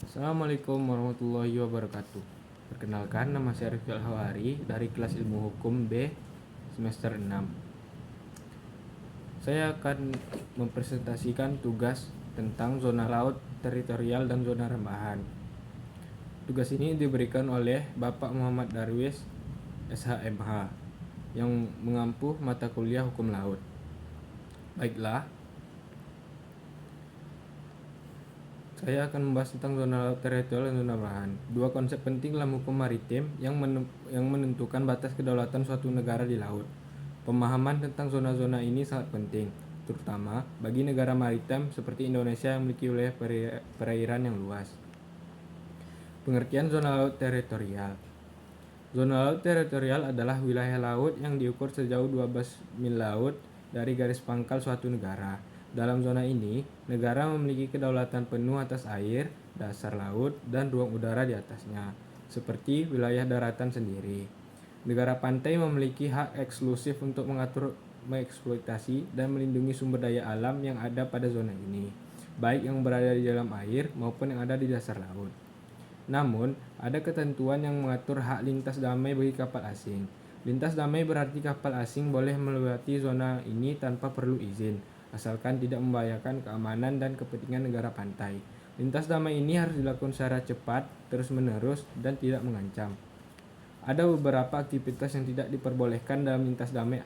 Assalamualaikum warahmatullahi wabarakatuh. Perkenalkan, nama saya Rifki Al-Hawari dari kelas Ilmu Hukum B semester 6. Saya akan mempresentasikan tugas tentang zona laut teritorial dan zona rembahan. Tugas ini diberikan oleh Bapak Muhammad Darwis, SHMH, yang mengampu mata kuliah Hukum Laut. Baiklah, saya akan membahas tentang zona laut teritorial dan zona rembahan. Dua konsep penting dalam hukum maritim yang menentukan batas kedaulatan suatu negara di laut. Pemahaman tentang zona-zona ini sangat penting, terutama bagi negara maritim seperti Indonesia yang memiliki wilayah perairan yang luas. Pengertian zona laut teritorial. Zona laut teritorial adalah wilayah laut yang diukur sejauh 12 mil laut dari garis pangkal suatu negara. Dalam zona ini, negara memiliki kedaulatan penuh atas air, dasar laut, dan ruang udara di atasnya, seperti wilayah daratan sendiri. Negara pantai memiliki hak eksklusif untuk mengatur, mengeksploitasi, dan melindungi sumber daya alam yang ada pada zona ini, baik yang berada di dalam air maupun yang ada di dasar laut. Namun, ada ketentuan yang mengatur hak lintas damai bagi kapal asing. Lintas damai berarti kapal asing boleh melewati zona ini tanpa perlu izin, asalkan tidak membahayakan keamanan dan kepentingan negara pantai. Lintas damai ini harus dilakukan secara cepat, terus-menerus, dan tidak mengancam. Ada beberapa aktivitas yang tidak diperbolehkan dalam lintas damai,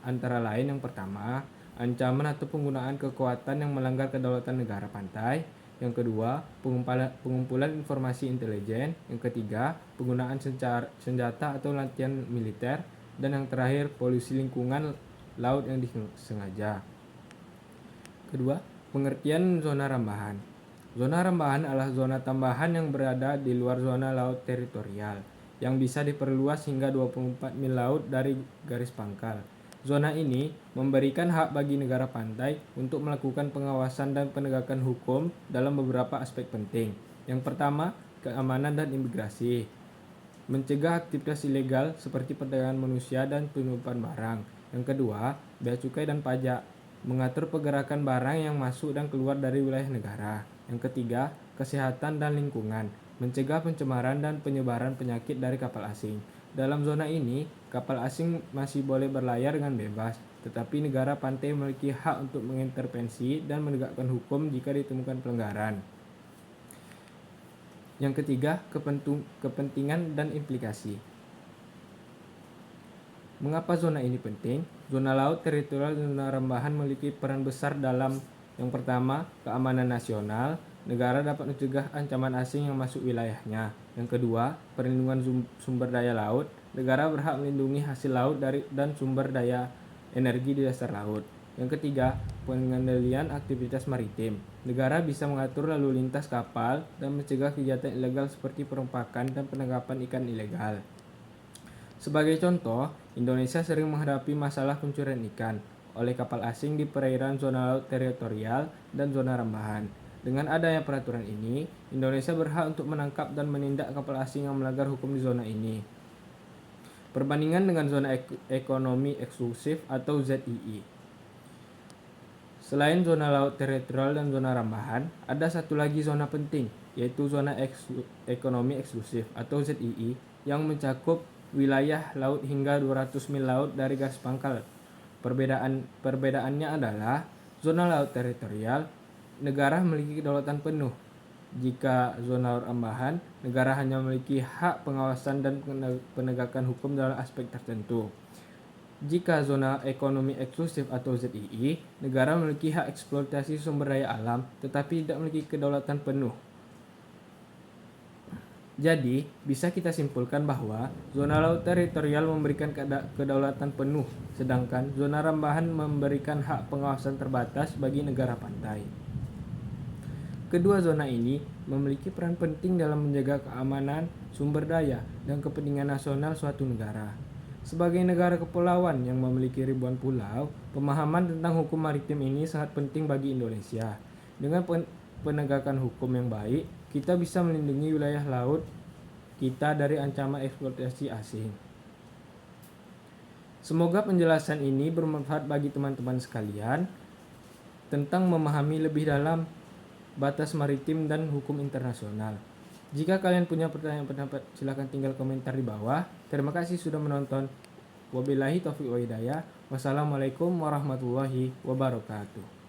antara lain yang pertama, ancaman atau penggunaan kekuatan yang melanggar kedaulatan negara pantai. Yang kedua, pengumpulan informasi intelijen. Yang ketiga, penggunaan senjata atau latihan militer. Dan yang terakhir, polusi lingkungan laut yang disengaja. Kedua, pengertian zona rembahan. Zona rembahan adalah zona tambahan yang berada di luar zona laut teritorial, yang bisa diperluas hingga 24 mil laut dari garis pangkal. Zona ini memberikan hak bagi negara pantai untuk melakukan pengawasan dan penegakan hukum dalam beberapa aspek penting. Yang pertama, keamanan dan imigrasi. Mencegah aktivitas ilegal seperti perdagangan manusia dan penyimpanan barang. Yang kedua, bea cukai dan pajak. Mengatur pergerakan barang yang masuk dan keluar dari wilayah negara. Yang ketiga, kesehatan dan lingkungan. Mencegah pencemaran dan penyebaran penyakit dari kapal asing. Dalam zona ini, kapal asing masih boleh berlayar dengan bebas, tetapi negara pantai memiliki hak untuk mengintervensi dan menegakkan hukum jika ditemukan pelanggaran. Yang ketiga, kepentingan dan implikasi. Mengapa zona ini penting? Zona laut teritorial dan zona rembahan memiliki peran besar dalam yang pertama, keamanan nasional. Negara dapat mencegah ancaman asing yang masuk wilayahnya. Yang kedua, perlindungan sumber daya laut. Negara berhak melindungi hasil laut dan sumber daya energi di dasar laut. Yang ketiga, pengendalian aktivitas maritim. Negara bisa mengatur lalu lintas kapal dan mencegah kegiatan ilegal seperti perompakan dan penangkapan ikan ilegal. Sebagai contoh, Indonesia sering menghadapi masalah pencurian ikan oleh kapal asing di perairan zona laut teritorial dan zona rembahan. Dengan adanya peraturan ini, Indonesia berhak untuk menangkap dan menindak kapal asing yang melanggar hukum di zona ini. Perbandingan dengan zona ekonomi eksklusif atau ZEE. Selain zona laut teritorial dan zona rembahan, ada satu lagi zona penting, yaitu zona ekonomi eksklusif atau ZEE yang mencakup wilayah laut hingga 200 mil laut dari garis pangkal. Perbedaannya adalah zona laut teritorial, negara memiliki kedaulatan penuh. Jika zona laut rembahan, negara hanya memiliki hak pengawasan dan penegakan hukum dalam aspek tertentu. Jika zona ekonomi eksklusif atau ZEE, negara memiliki hak eksploitasi sumber daya alam, tetapi tidak memiliki kedaulatan penuh. Jadi, bisa kita simpulkan bahwa zona laut teritorial memberikan kedaulatan penuh, sedangkan zona rembahan memberikan hak pengawasan terbatas bagi negara pantai. Kedua zona ini memiliki peran penting dalam menjaga keamanan, sumber daya, dan kepentingan nasional suatu negara. Sebagai negara kepulauan yang memiliki ribuan pulau, pemahaman tentang hukum maritim ini sangat penting bagi Indonesia. Dengan penegakan hukum yang baik, kita bisa melindungi wilayah laut kita dari ancaman eksploitasi asing. Semoga penjelasan ini bermanfaat bagi teman-teman sekalian tentang memahami lebih dalam batas maritim dan hukum internasional. Jika kalian punya pertanyaan pendapat, silahkan tinggal komentar di bawah. Terima kasih sudah menonton. Wabillahi taufiq wa hidayah. Wassalamualaikum warahmatullahi wabarakatuh.